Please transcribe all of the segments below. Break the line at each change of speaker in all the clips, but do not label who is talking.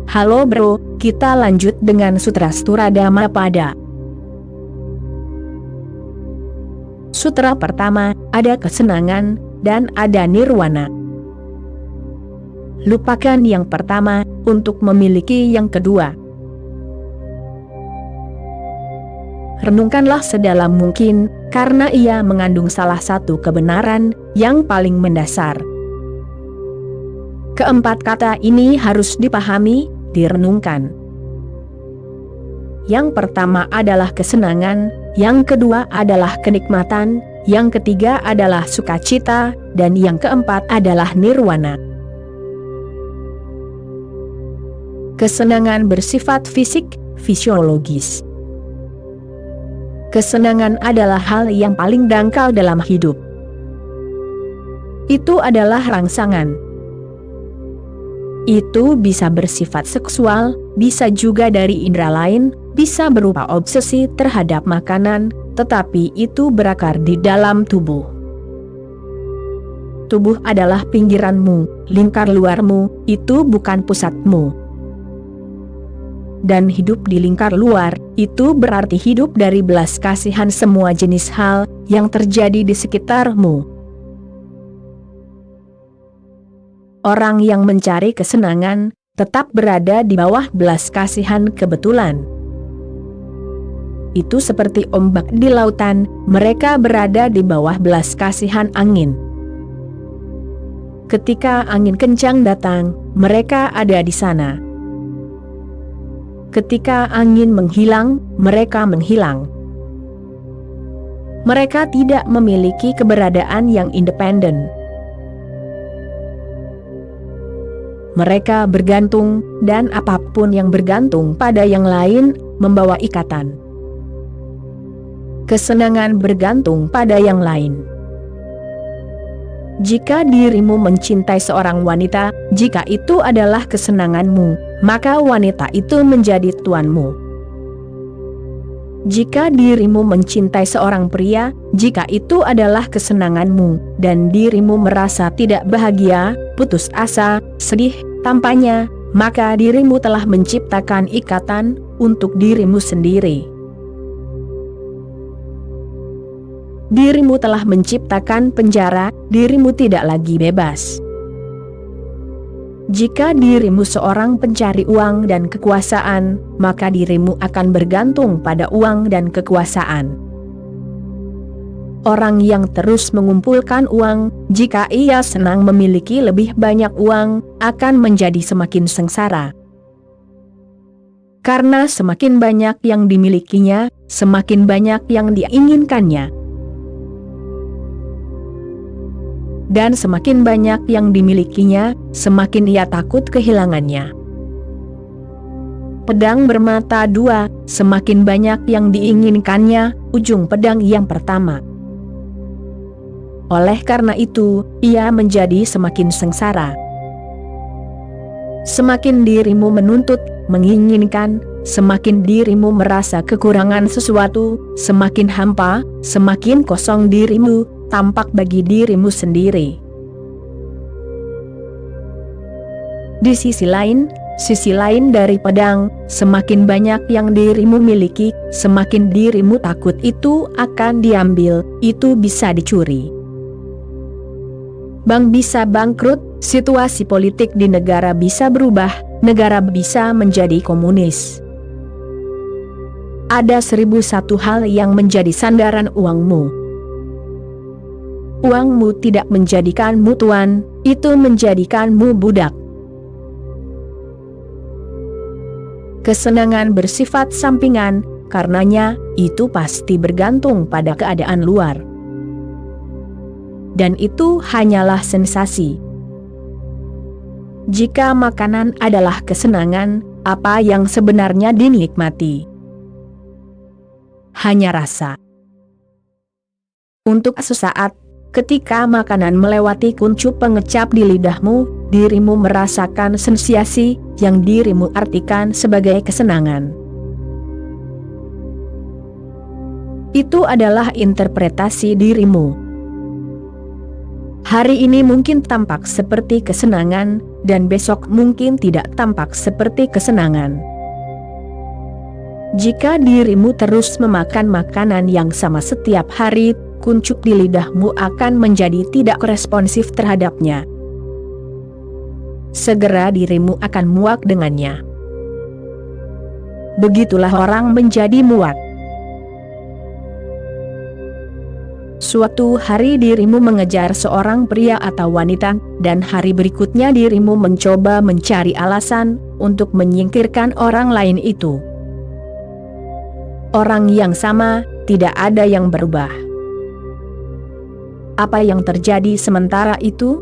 Halo bro, kita lanjut dengan Sutra Dhammapada. Sutra pertama, ada kesenangan, dan ada nirwana. Lupakan yang pertama, untuk memiliki yang kedua. Renungkanlah sedalam mungkin, karena ia mengandung salah satu kebenaran, yang paling mendasar. Keempat kata ini harus dipahami, direnungkan. Yang pertama adalah kesenangan, yang kedua adalah kenikmatan, yang ketiga adalah sukacita, dan yang keempat adalah nirwana. Kesenangan bersifat fisik, fisiologis. Kesenangan adalah hal yang paling dangkal dalam hidup. Itu adalah rangsangan. Itu bisa bersifat seksual, bisa juga dari indera lain, bisa berupa obsesi terhadap makanan, tetapi itu berakar di dalam tubuh. Tubuh adalah pinggiranmu, lingkar luarmu, itu bukan pusatmu. Dan hidup di lingkar luar, itu berarti hidup dari belas kasihan semua jenis hal yang terjadi di sekitarmu. Orang yang mencari kesenangan, tetap berada di bawah belas kasihan kebetulan. Itu seperti ombak di lautan, mereka berada di bawah belas kasihan angin. Ketika angin kencang datang, mereka ada di sana. Ketika angin menghilang, mereka menghilang. Mereka tidak memiliki keberadaan yang independen. Mereka bergantung, dan apapun yang bergantung pada yang lain, membawa ikatan. Kesenangan bergantung pada yang lain. Jika dirimu mencintai seorang wanita, jika itu adalah kesenanganmu, maka wanita itu menjadi tuanmu. Jika dirimu mencintai seorang pria, jika itu adalah kesenanganmu, dan dirimu merasa tidak bahagia, putus asa, sedih, tampaknya, maka dirimu telah menciptakan ikatan untuk dirimu sendiri. Dirimu telah menciptakan penjara, dirimu tidak lagi bebas. Jika dirimu seorang pencari uang dan kekuasaan, maka dirimu akan bergantung pada uang dan kekuasaan. Orang yang terus mengumpulkan uang, jika ia senang memiliki lebih banyak uang, akan menjadi semakin sengsara. Karena semakin banyak yang dimilikinya, semakin banyak yang diinginkannya. Dan semakin banyak yang dimilikinya, semakin ia takut kehilangannya. Pedang bermata dua, semakin banyak yang diinginkannya, ujung pedang yang pertama. Oleh karena itu, ia menjadi semakin sengsara. Semakin dirimu menuntut, menginginkan, semakin dirimu merasa kekurangan sesuatu, semakin hampa, semakin kosong dirimu, tampak bagi dirimu sendiri. Di sisi lain dari pedang, semakin banyak yang dirimu miliki, semakin dirimu takut itu akan diambil, itu bisa dicuri. Bank bisa bangkrut, situasi politik di negara bisa berubah, negara bisa menjadi komunis. Ada 1001 hal yang menjadi sandaran uangmu. Uangmu tidak menjadikanmu tuan, itu menjadikanmu budak. Kesenangan bersifat sampingan, karenanya, itu pasti bergantung pada keadaan luar. Dan itu hanyalah sensasi. Jika makanan adalah kesenangan, apa yang sebenarnya dinikmati? Hanya rasa. Untuk sesaat, ketika makanan melewati kuncup pengecap di lidahmu, dirimu merasakan sensasi yang dirimu artikan sebagai kesenangan. Itu adalah interpretasi dirimu. Hari ini mungkin tampak seperti kesenangan, dan besok mungkin tidak tampak seperti kesenangan. Jika dirimu terus memakan makanan yang sama setiap hari, kuncup di lidahmu akan menjadi tidak responsif terhadapnya. Segera dirimu akan muak dengannya. Begitulah orang menjadi muak. Suatu hari dirimu mengejar seorang pria atau wanita, dan hari berikutnya dirimu mencoba mencari alasan untuk menyingkirkan orang lain itu. Orang yang sama, tidak ada yang berubah. Apa yang terjadi sementara itu?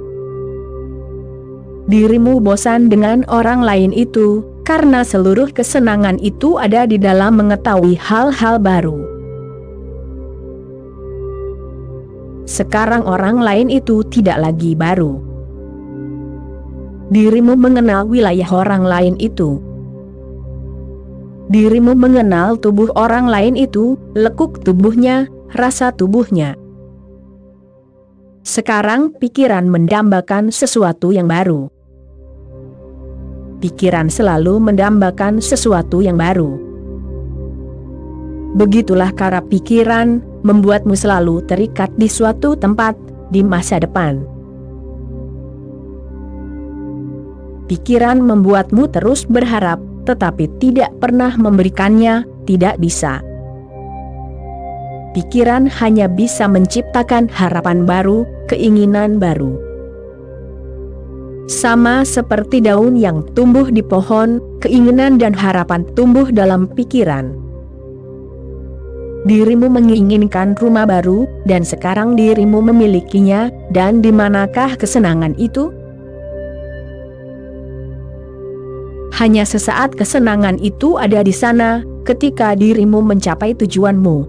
Dirimu bosan dengan orang lain itu, karena seluruh kesenangan itu ada di dalam mengetahui hal-hal baru. Sekarang orang lain itu tidak lagi baru. Dirimu mengenal wilayah orang lain itu. Dirimu mengenal tubuh orang lain itu, lekuk tubuhnya, rasa tubuhnya. Sekarang pikiran mendambakan sesuatu yang baru. Pikiran selalu mendambakan sesuatu yang baru. Begitulah cara pikiran membuatmu selalu terikat di suatu tempat, di masa depan. Pikiran membuatmu terus berharap, tetapi tidak pernah memberikannya, tidak bisa. Pikiran hanya bisa menciptakan harapan baru, keinginan baru. Sama seperti daun yang tumbuh di pohon, keinginan dan harapan tumbuh dalam pikiran. Dirimu menginginkan rumah baru, dan sekarang dirimu memilikinya, dan di manakah kesenangan itu? Hanya sesaat kesenangan itu ada di sana, ketika dirimu mencapai tujuanmu.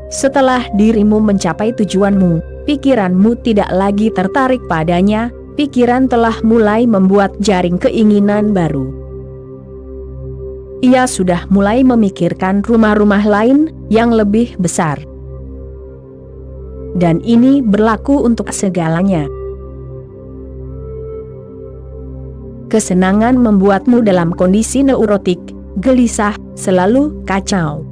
Setelah dirimu mencapai tujuanmu, pikiranmu tidak lagi tertarik padanya, pikiran telah mulai membuat jaring keinginan baru. Ia sudah mulai memikirkan rumah-rumah lain, yang lebih besar. Dan ini berlaku untuk segalanya. Kesenangan membuatmu dalam kondisi neurotik, gelisah, selalu kacau.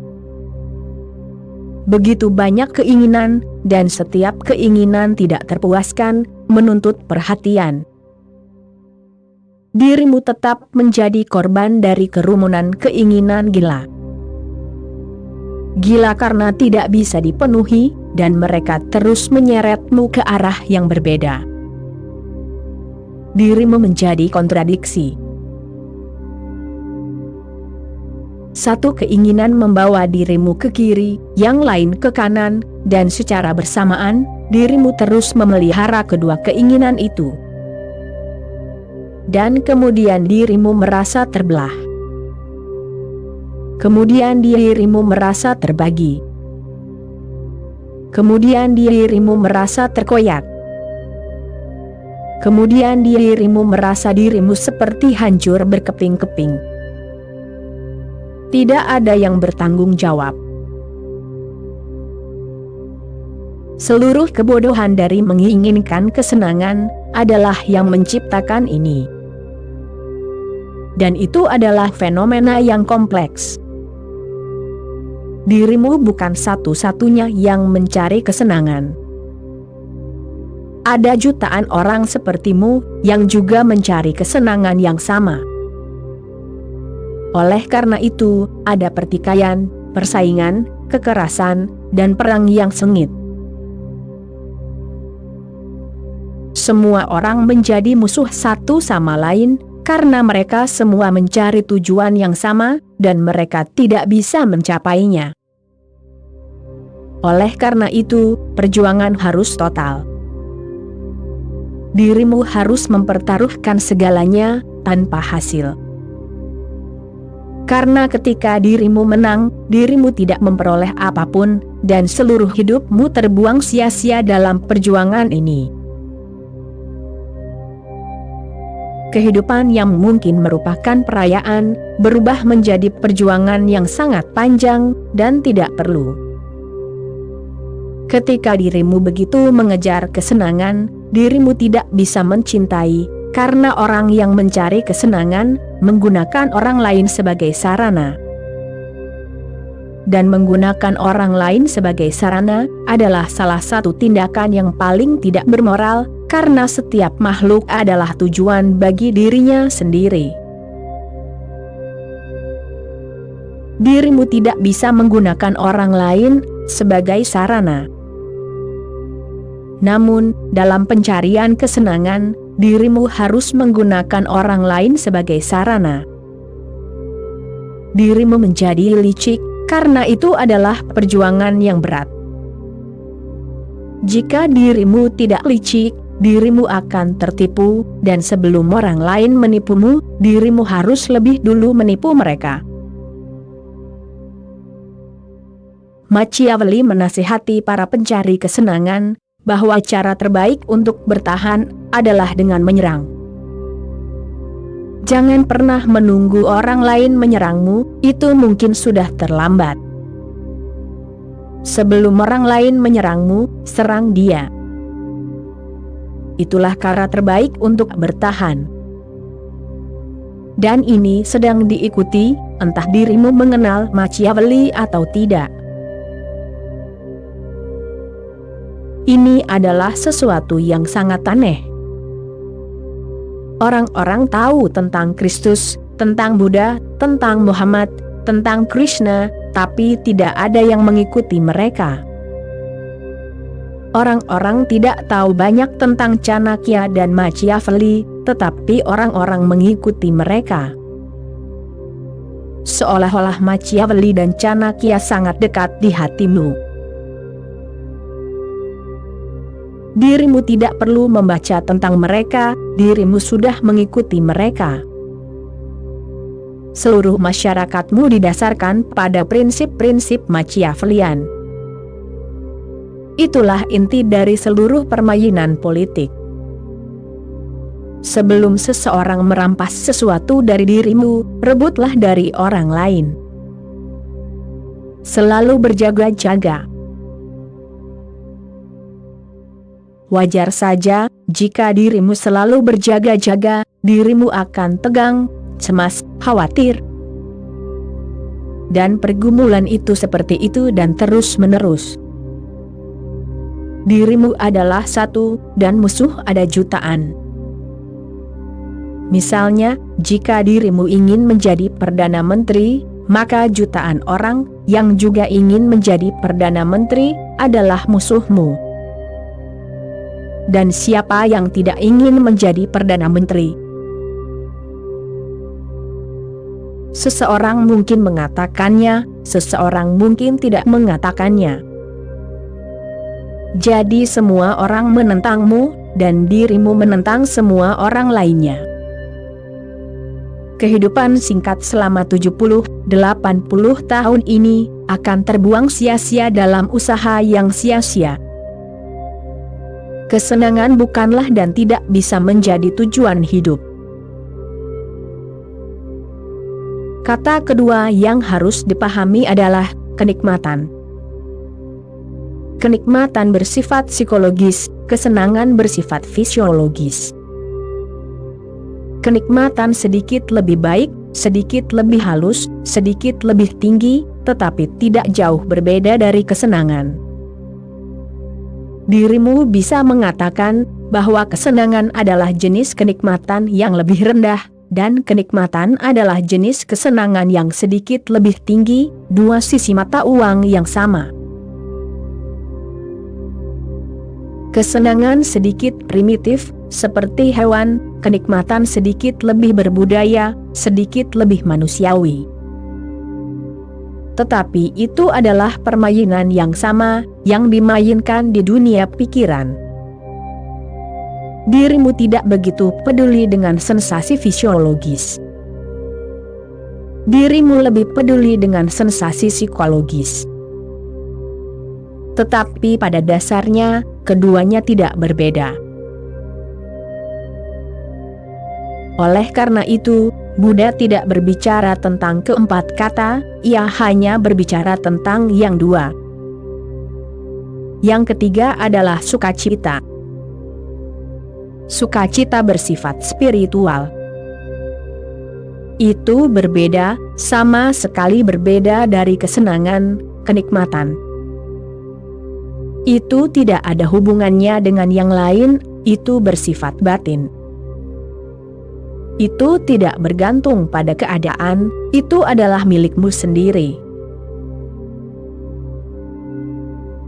Begitu banyak keinginan, dan setiap keinginan tidak terpuaskan, menuntut perhatian. Dirimu tetap menjadi korban dari kerumunan keinginan gila. Gila karena tidak bisa dipenuhi, dan mereka terus menyeretmu ke arah yang berbeda. Dirimu menjadi kontradiksi. Satu keinginan membawa dirimu ke kiri, yang lain ke kanan, dan secara bersamaan, dirimu terus memelihara kedua keinginan itu. Dan kemudian dirimu merasa terbelah. Kemudian dirimu merasa terbagi. Kemudian dirimu merasa terkoyak. Kemudian dirimu merasa dirimu seperti hancur berkeping-keping. Tidak ada yang bertanggung jawab. Seluruh kebodohan dari menginginkan kesenangan adalah yang menciptakan ini. Dan itu adalah fenomena yang kompleks. Dirimu bukan satu-satunya yang mencari kesenangan. Ada jutaan orang sepertimu, yang juga mencari kesenangan yang sama. Oleh karena itu, ada pertikaian, persaingan, kekerasan, dan perang yang sengit. Semua orang menjadi musuh satu sama lain, karena mereka semua mencari tujuan yang sama, dan mereka tidak bisa mencapainya. Oleh karena itu, perjuangan harus total. Dirimu harus mempertaruhkan segalanya, tanpa hasil. Karena ketika dirimu menang, dirimu tidak memperoleh apapun, dan seluruh hidupmu terbuang sia-sia dalam perjuangan ini. Kehidupan yang mungkin merupakan perayaan, berubah menjadi perjuangan yang sangat panjang, dan tidak perlu. Ketika dirimu begitu mengejar kesenangan, dirimu tidak bisa mencintai, karena orang yang mencari kesenangan menggunakan orang lain sebagai sarana. Dan menggunakan orang lain sebagai sarana adalah salah satu tindakan yang paling tidak bermoral, karena setiap makhluk adalah tujuan bagi dirinya sendiri. Dirimu tidak bisa menggunakan orang lain sebagai sarana. Namun, dalam pencarian kesenangan, dirimu harus menggunakan orang lain sebagai sarana. Dirimu menjadi licik, karena itu adalah perjuangan yang berat. Jika dirimu tidak licik, dirimu akan tertipu, dan sebelum orang lain menipumu, dirimu harus lebih dulu menipu mereka. Machiavelli menasihati para pencari kesenangan, bahwa cara terbaik untuk bertahan adalah dengan menyerang. Jangan pernah menunggu orang lain menyerangmu, itu mungkin sudah terlambat. Sebelum orang lain menyerangmu, serang dia. Itulah cara terbaik untuk bertahan. Dan ini sedang diikuti, entah dirimu mengenal Machiavelli atau tidak. Ini adalah sesuatu yang sangat aneh. Orang-orang tahu tentang Kristus, tentang Buddha, tentang Muhammad, tentang Krishna, tapi tidak ada yang mengikuti mereka. Orang-orang tidak tahu banyak tentang Chanakya dan Machiavelli, tetapi orang-orang mengikuti mereka. Seolah-olah Machiavelli dan Chanakya sangat dekat di hatimu. Dirimu tidak perlu membaca tentang mereka, dirimu sudah mengikuti mereka. Seluruh masyarakatmu didasarkan pada prinsip-prinsip Machiavellian. Itulah inti dari seluruh permainan politik. Sebelum seseorang merampas sesuatu dari dirimu, rebutlah dari orang lain. Selalu berjaga-jaga. Wajar saja, jika dirimu selalu berjaga-jaga, dirimu akan tegang, cemas, khawatir. Dan pergumulan itu seperti itu dan terus-menerus. Dirimu adalah satu, dan musuh ada jutaan. Misalnya, jika dirimu ingin menjadi Perdana Menteri, maka jutaan orang yang juga ingin menjadi Perdana Menteri adalah musuhmu. Dan siapa yang tidak ingin menjadi Perdana Menteri? Seseorang mungkin mengatakannya, seseorang mungkin tidak mengatakannya. Jadi semua orang menentangmu, dan dirimu menentang semua orang lainnya. Kehidupan singkat selama 70-80 tahun ini akan terbuang sia-sia dalam usaha yang sia-sia. Kesenangan bukanlah dan tidak bisa menjadi tujuan hidup. Kata kedua yang harus dipahami adalah kenikmatan. Kenikmatan bersifat psikologis, kesenangan bersifat fisiologis. Kenikmatan sedikit lebih baik, sedikit lebih halus, sedikit lebih tinggi, tetapi tidak jauh berbeda dari kesenangan. Dirimu bisa mengatakan bahwa kesenangan adalah jenis kenikmatan yang lebih rendah, dan kenikmatan adalah jenis kesenangan yang sedikit lebih tinggi, dua sisi mata uang yang sama. Kesenangan sedikit primitif, seperti hewan, kenikmatan sedikit lebih berbudaya, sedikit lebih manusiawi. Tetapi itu adalah permainan yang sama, yang dimainkan di dunia pikiran. Dirimu tidak begitu peduli dengan sensasi fisiologis. Dirimu lebih peduli dengan sensasi psikologis. Tetapi pada dasarnya, keduanya tidak berbeda. Oleh karena itu, Buddha tidak berbicara tentang keempat kata, ia hanya berbicara tentang yang dua. Yang ketiga adalah sukacita. sukacita bersifat spiritual. Itu berbeda, sama sekali berbeda dari kesenangan, kenikmatan. Itu tidak ada hubungannya dengan yang lain, itu bersifat batin. Itu tidak bergantung pada keadaan, itu adalah milikmu sendiri.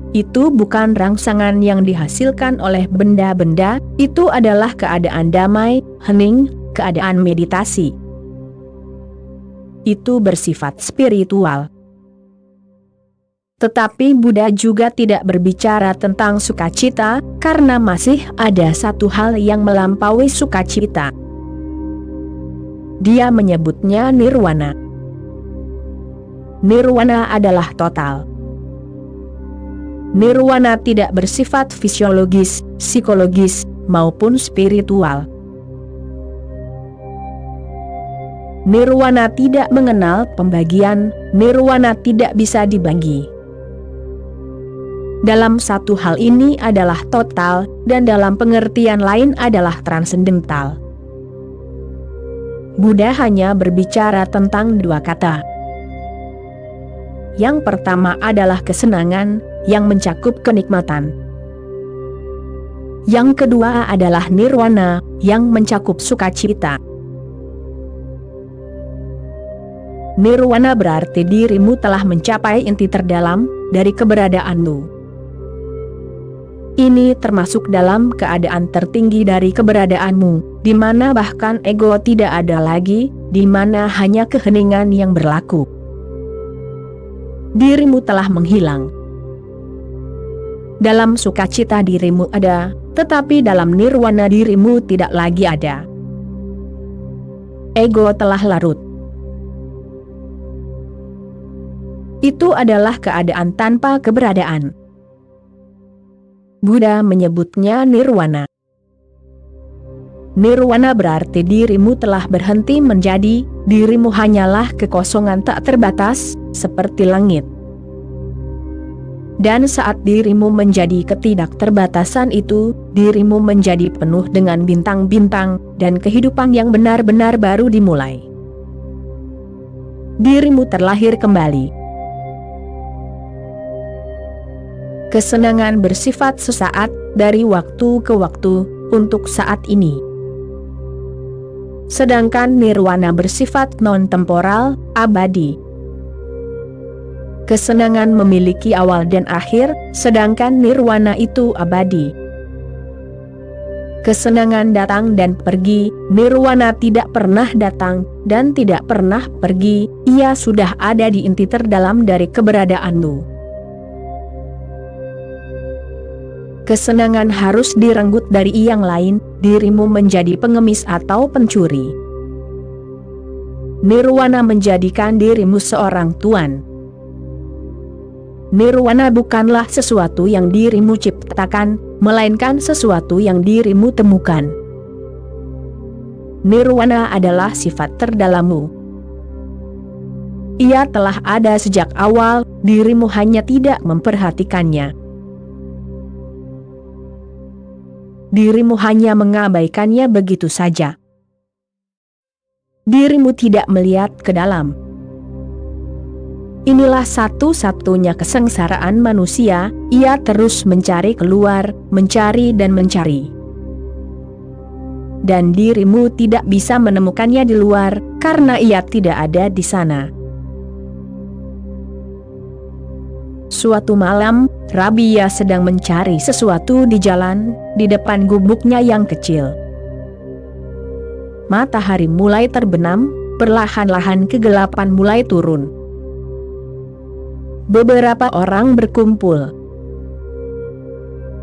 Itu bukan rangsangan yang dihasilkan oleh benda-benda, itu adalah keadaan damai, hening, keadaan meditasi. Itu bersifat spiritual. Tetapi Buddha juga tidak berbicara tentang sukacita, karena masih ada satu hal yang melampaui sukacita. Dia menyebutnya nirwana. Nirwana adalah total. Nirwana tidak bersifat fisiologis, psikologis, maupun spiritual. Nirwana tidak mengenal pembagian, nirwana tidak bisa dibagi. Dalam satu hal ini adalah total, dan dalam pengertian lain adalah transendental. Buddha hanya berbicara tentang dua kata. Yang pertama adalah kesenangan, yang mencakup kenikmatan. Yang kedua adalah nirwana, yang mencakup sukacita. Nirwana berarti dirimu telah mencapai inti terdalam dari keberadaanmu. Ini termasuk dalam keadaan tertinggi dari keberadaanmu, di mana bahkan ego tidak ada lagi, di mana hanya keheningan yang berlaku. Dirimu telah menghilang. Dalam sukacita dirimu ada, tetapi dalam nirwana dirimu tidak lagi ada. Ego telah larut. Itu adalah keadaan tanpa keberadaan. Buddha menyebutnya nirwana. Nirwana berarti dirimu telah berhenti menjadi, dirimu hanyalah kekosongan tak terbatas, seperti langit. Dan saat dirimu menjadi ketidakterbatasan itu, dirimu menjadi penuh dengan bintang-bintang, dan kehidupan yang benar-benar baru dimulai. Dirimu terlahir kembali. Kesenangan bersifat sesaat, dari waktu ke waktu, untuk saat ini. Sedangkan nirwana bersifat non-temporal, abadi. Kesenangan memiliki awal dan akhir, sedangkan nirwana itu abadi. Kesenangan datang dan pergi, nirwana tidak pernah datang, dan tidak pernah pergi, ia sudah ada di inti terdalam dari keberadaanmu. Kesenangan harus direnggut dari yang lain, dirimu menjadi pengemis atau pencuri. Nirwana menjadikan dirimu seorang tuan. Nirwana bukanlah sesuatu yang dirimu ciptakan, melainkan sesuatu yang dirimu temukan. Nirwana adalah sifat terdalammu. Ia telah ada sejak awal, dirimu hanya tidak memperhatikannya. Dirimu hanya mengabaikannya begitu saja. Dirimu tidak melihat ke dalam. Inilah satu-satunya kesengsaraan manusia, ia terus mencari keluar, mencari dan mencari. Dan dirimu tidak bisa menemukannya di luar, karena ia tidak ada di sana. Suatu malam, Rabia sedang mencari sesuatu di jalan, di depan gubuknya yang kecil. Matahari mulai terbenam, perlahan-lahan kegelapan mulai turun. Beberapa orang berkumpul.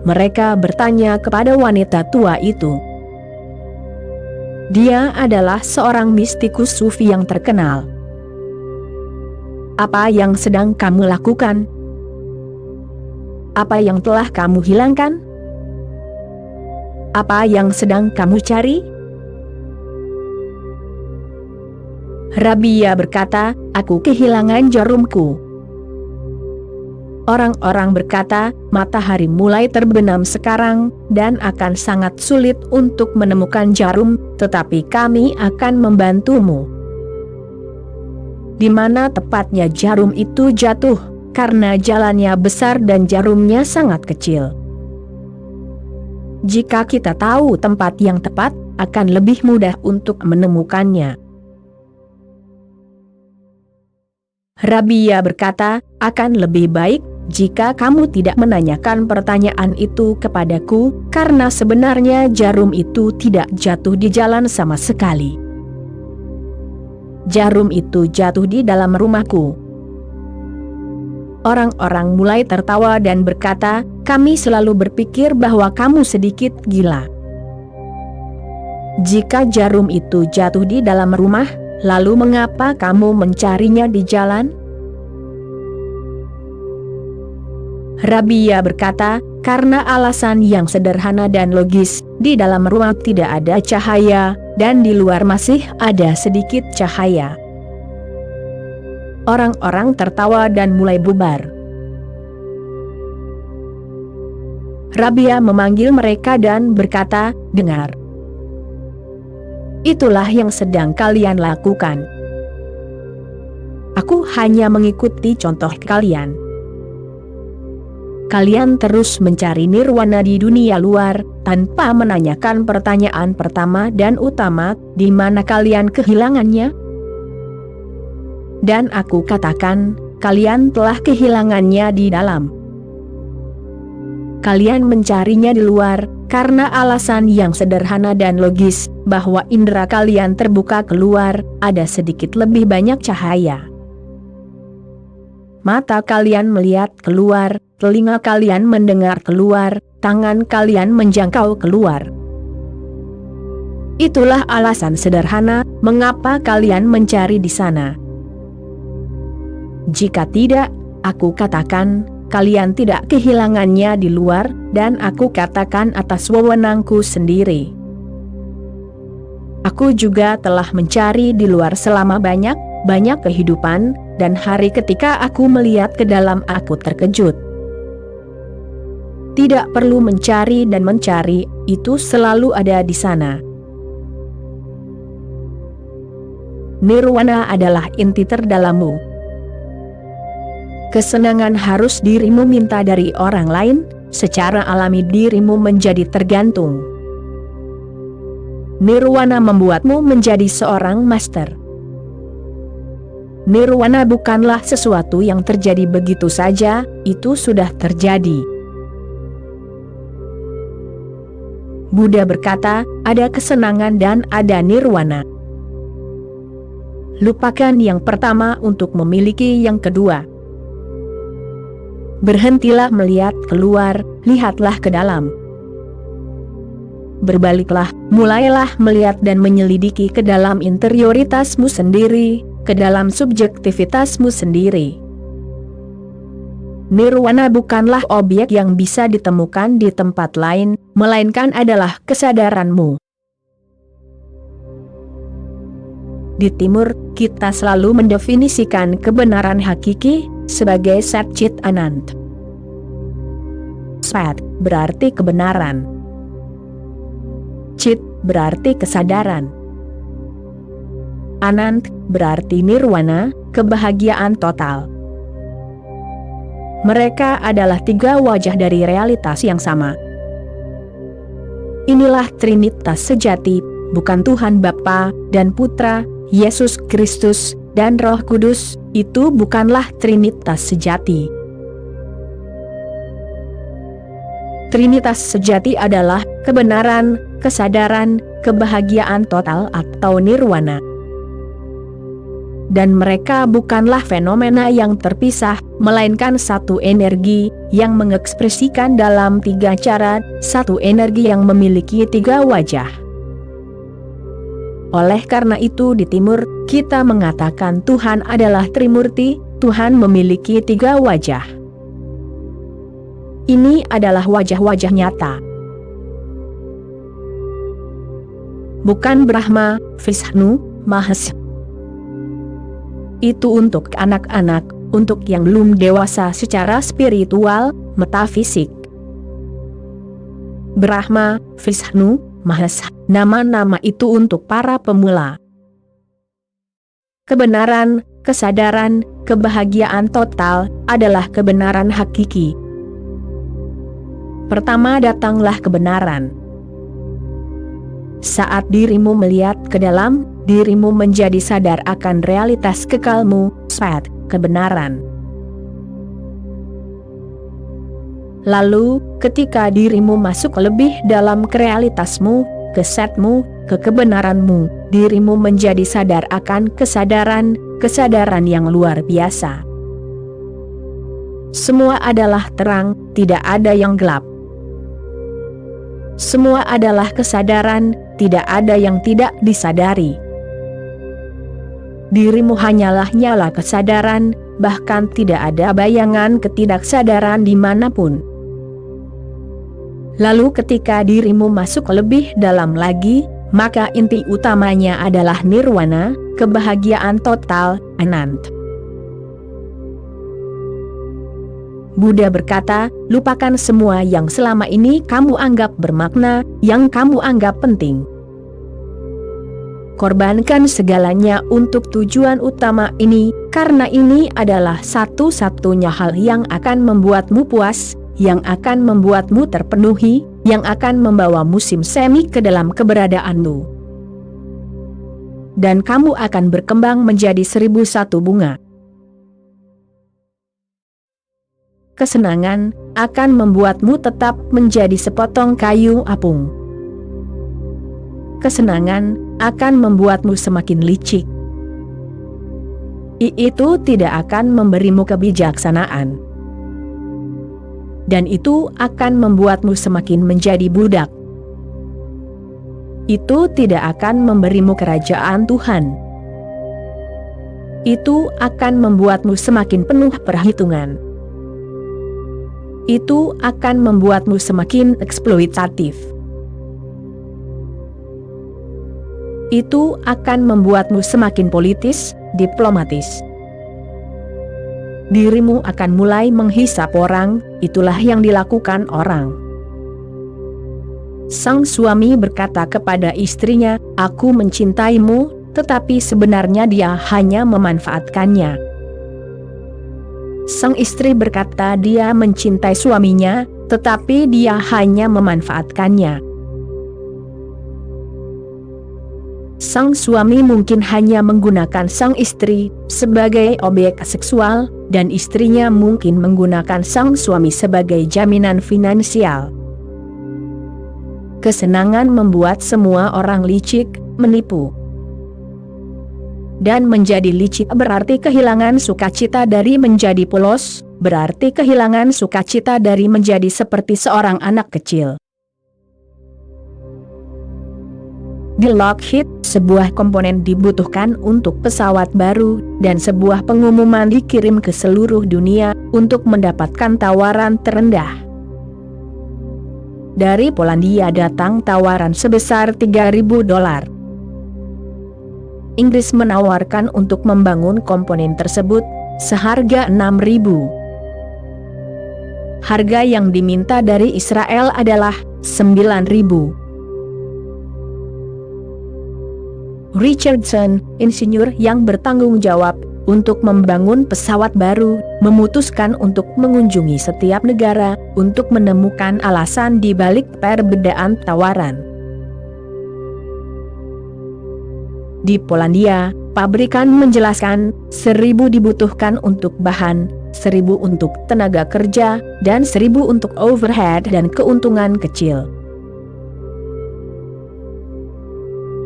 Mereka bertanya kepada wanita tua itu. Dia adalah seorang mistikus sufi yang terkenal. Apa yang sedang kamu lakukan? Apa yang telah kamu hilangkan? Apa yang sedang kamu cari? Rabia berkata, aku kehilangan jarumku. Orang-orang berkata, matahari mulai terbenam sekarang, dan akan sangat sulit untuk menemukan jarum, tetapi kami akan membantumu. Di mana tepatnya jarum itu jatuh, karena jalannya besar dan jarumnya sangat kecil. Jika kita tahu tempat yang tepat, akan lebih mudah untuk menemukannya. Rabia berkata, akan lebih baik jika kamu tidak menanyakan pertanyaan itu kepadaku, karena sebenarnya jarum itu tidak jatuh di jalan sama sekali. Jarum itu jatuh di dalam rumahku. Orang-orang mulai tertawa dan berkata, kami selalu berpikir bahwa kamu sedikit gila. Jika jarum itu jatuh di dalam rumah, lalu mengapa kamu mencarinya di jalan? Rabia berkata, karena alasan yang sederhana dan logis, di dalam rumah tidak ada cahaya, dan di luar masih ada sedikit cahaya. Orang-orang tertawa dan mulai bubar. Rabia memanggil mereka dan berkata, dengar. Itulah yang sedang kalian lakukan. Aku hanya mengikuti contoh kalian. Kalian terus mencari nirwana di dunia luar, tanpa menanyakan pertanyaan pertama dan utama, di mana kalian kehilangannya? Dan aku katakan, kalian telah kehilangannya di dalam. Kalian mencarinya di luar, karena alasan yang sederhana dan logis, bahwa indera kalian terbuka keluar, ada sedikit lebih banyak cahaya. Mata kalian melihat keluar, telinga kalian mendengar keluar, tangan kalian menjangkau keluar. Itulah alasan sederhana, mengapa kalian mencari di sana. Jika tidak, aku katakan, kalian tidak kehilangannya di luar, dan aku katakan atas wewenangku sendiri. Aku juga telah mencari di luar selama banyak kehidupan, dan hari ketika aku melihat ke dalam aku terkejut. Tidak perlu mencari dan mencari, itu selalu ada di sana. Nirwana adalah inti terdalammu. Kesenangan harus dirimu minta dari orang lain, secara alami dirimu menjadi tergantung. Nirwana membuatmu menjadi seorang master. Nirwana bukanlah sesuatu yang terjadi begitu saja, itu sudah terjadi. Buddha berkata, ada kesenangan dan ada nirwana. Lupakan yang pertama untuk memiliki yang kedua. Berhentilah melihat keluar, lihatlah ke dalam. Berbaliklah, mulailah melihat dan menyelidiki ke dalam interioritasmu sendiri, ke dalam subjektivitasmu sendiri. Nirwana bukanlah objek yang bisa ditemukan di tempat lain, melainkan adalah kesadaranmu. Di timur, kita selalu mendefinisikan kebenaran hakiki sebagai Sat Chit Anand. Sat berarti kebenaran. Chit berarti kesadaran. Anand berarti nirwana, kebahagiaan total. Mereka adalah tiga wajah dari realitas yang sama. Inilah Trinitas sejati, bukan Tuhan Bapa dan Putra, Yesus Kristus, dan Roh Kudus, itu bukanlah Trinitas sejati. Trinitas sejati adalah kebenaran, kesadaran, kebahagiaan total atau nirwana. Dan mereka bukanlah fenomena yang terpisah, melainkan satu energi yang mengekspresikan dalam tiga cara, satu energi yang memiliki tiga wajah. Oleh karena itu di timur, kita mengatakan Tuhan adalah Trimurti, Tuhan memiliki tiga wajah. Ini adalah wajah-wajah nyata. Bukan Brahma, Vishnu, Mahesa. Itu untuk anak-anak, untuk yang belum dewasa secara spiritual, metafisik. Brahma, Vishnu, Mahesa, nama-nama itu untuk para pemula. Kebenaran, kesadaran, kebahagiaan total, adalah kebenaran hakiki. Pertama datanglah kebenaran. Saat dirimu melihat ke dalam, dirimu menjadi sadar akan realitas kekalmu, Sat, kebenaran. Lalu, ketika dirimu masuk lebih dalam ke realitasmu, ke Satmu, ke kebenaranmu, dirimu menjadi sadar akan kesadaran yang luar biasa. Semua adalah terang, tidak ada yang gelap. Semua adalah kesadaran, tidak ada yang tidak disadari. Dirimu hanyalah nyala kesadaran, bahkan tidak ada bayangan ketidaksadaran dimanapun. Lalu ketika dirimu masuk lebih dalam lagi, maka inti utamanya adalah nirwana, kebahagiaan total, ananta. Buddha berkata, lupakan semua yang selama ini kamu anggap bermakna, yang kamu anggap penting. Korbankan segalanya untuk tujuan utama ini, karena ini adalah satu-satunya hal yang akan membuatmu puas, yang akan membuatmu terpenuhi, yang akan membawa musim semi ke dalam keberadaanmu. Dan kamu akan berkembang menjadi 1001 bunga. Kesenangan akan membuatmu tetap menjadi sepotong kayu apung. Kesenangan akan membuatmu semakin licik. Itu tidak akan memberimu kebijaksanaan. Dan itu akan membuatmu semakin menjadi budak. Itu tidak akan memberimu kerajaan Tuhan. Itu akan membuatmu semakin penuh perhitungan. Itu akan membuatmu semakin eksploitatif. Itu akan membuatmu semakin politis, diplomatis. Dirimu akan mulai menghisap orang, itulah yang dilakukan orang. Sang suami berkata kepada istrinya, "Aku mencintaimu," tetapi sebenarnya dia hanya memanfaatkannya. Sang istri berkata dia mencintai suaminya, tetapi dia hanya memanfaatkannya. Sang suami mungkin hanya menggunakan sang istri sebagai objek seksual, dan istrinya mungkin menggunakan sang suami sebagai jaminan finansial. Kesenangan membuat semua orang licik, menipu. Dan menjadi licik berarti kehilangan sukacita dari menjadi polos, berarti kehilangan sukacita dari menjadi seperti seorang anak kecil. Di Lockheed, sebuah komponen dibutuhkan untuk pesawat baru, dan sebuah pengumuman dikirim ke seluruh dunia untuk mendapatkan tawaran terendah. Dari Polandia datang tawaran sebesar $3.000. Inggris menawarkan untuk membangun komponen tersebut seharga $6.000. Harga yang diminta dari Israel adalah $9.000. Richardson, insinyur yang bertanggung jawab untuk membangun pesawat baru, memutuskan untuk mengunjungi setiap negara untuk menemukan alasan di balik perbedaan tawaran. Di Polandia, pabrikan menjelaskan 1.000 dibutuhkan untuk bahan, 1.000 untuk tenaga kerja, dan 1.000 untuk overhead dan keuntungan kecil.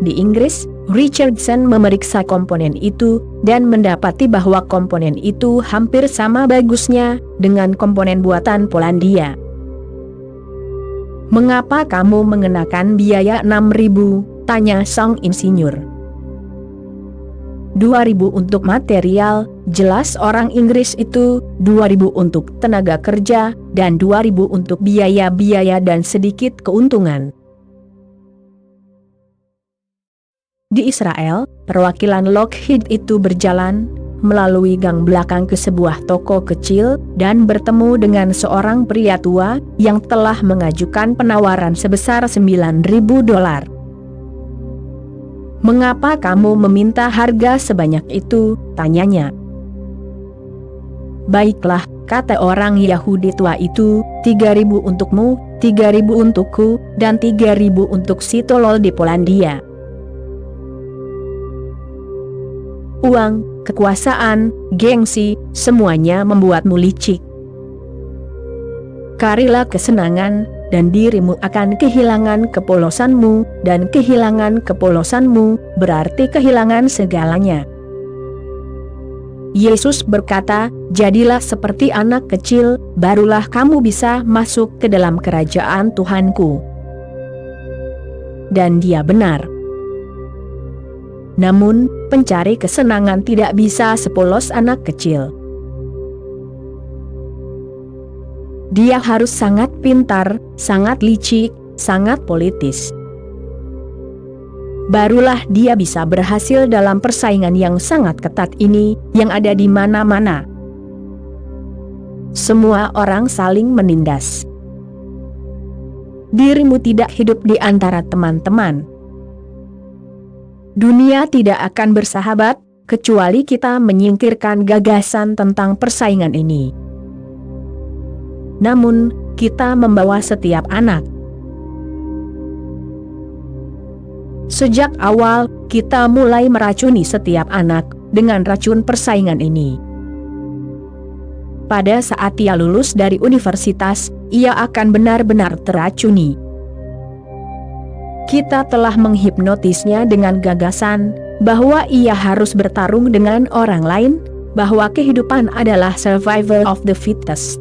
Di Inggris, Richardson memeriksa komponen itu, dan mendapati bahwa komponen itu hampir sama bagusnya dengan komponen buatan Polandia. "Mengapa kamu mengenakan biaya $6.000?" tanya sang insinyur. $2.000 untuk material, jelas orang Inggris itu, $2.000 untuk tenaga kerja, dan $2.000 untuk biaya-biaya dan sedikit keuntungan. Di Israel, perwakilan Lockheed itu berjalan, melalui gang belakang ke sebuah toko kecil, dan bertemu dengan seorang pria tua, yang telah mengajukan penawaran sebesar $9.000. "Mengapa kamu meminta harga sebanyak itu?" tanyanya. "Baiklah," kata orang Yahudi tua itu, "3.000 untukmu, 3.000 untukku, dan 3.000 untuk si tolol di Polandia." Uang, kekuasaan, gengsi, semuanya membuatmu licik. Carilah kesenangan, dan dirimu akan kehilangan kepolosanmu, dan kehilangan kepolosanmu berarti kehilangan segalanya. Yesus berkata, "Jadilah seperti anak kecil, barulah kamu bisa masuk ke dalam kerajaan Tuhanku." Dan dia benar. Namun, pencari kesenangan tidak bisa sepolos anak kecil. Dia harus sangat pintar, sangat licik, sangat politis. Barulah dia bisa berhasil dalam persaingan yang sangat ketat ini, yang ada di mana-mana. Semua orang saling menindas. Dirimu tidak hidup di antara teman-teman. Dunia tidak akan bersahabat, kecuali kita menyingkirkan gagasan tentang persaingan ini. Namun, kita membawa setiap anak. Sejak awal, kita mulai meracuni setiap anak dengan racun persaingan ini. Pada saat ia lulus dari universitas, ia akan benar-benar teracuni. Kita telah menghipnotisnya dengan gagasan bahwa ia harus bertarung dengan orang lain, bahwa kehidupan adalah survival of the fittest.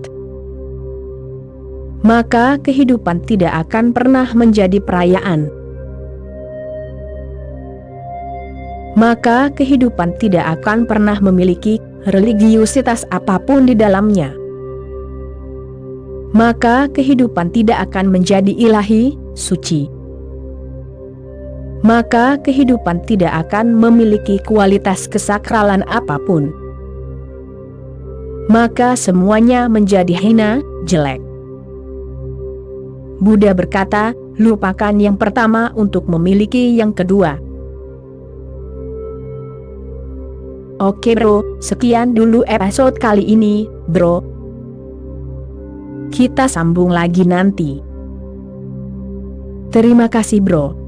Maka kehidupan tidak akan pernah menjadi perayaan. Maka kehidupan tidak akan pernah memiliki religiusitas apapun di dalamnya. Maka kehidupan tidak akan menjadi ilahi, suci. Maka kehidupan tidak akan memiliki kualitas kesakralan apapun. Maka semuanya menjadi hina, jelek. Buddha berkata, lupakan yang pertama untuk memiliki yang kedua. Oke bro, sekian dulu episode kali ini, bro. Kita sambung lagi nanti. Terima kasih bro.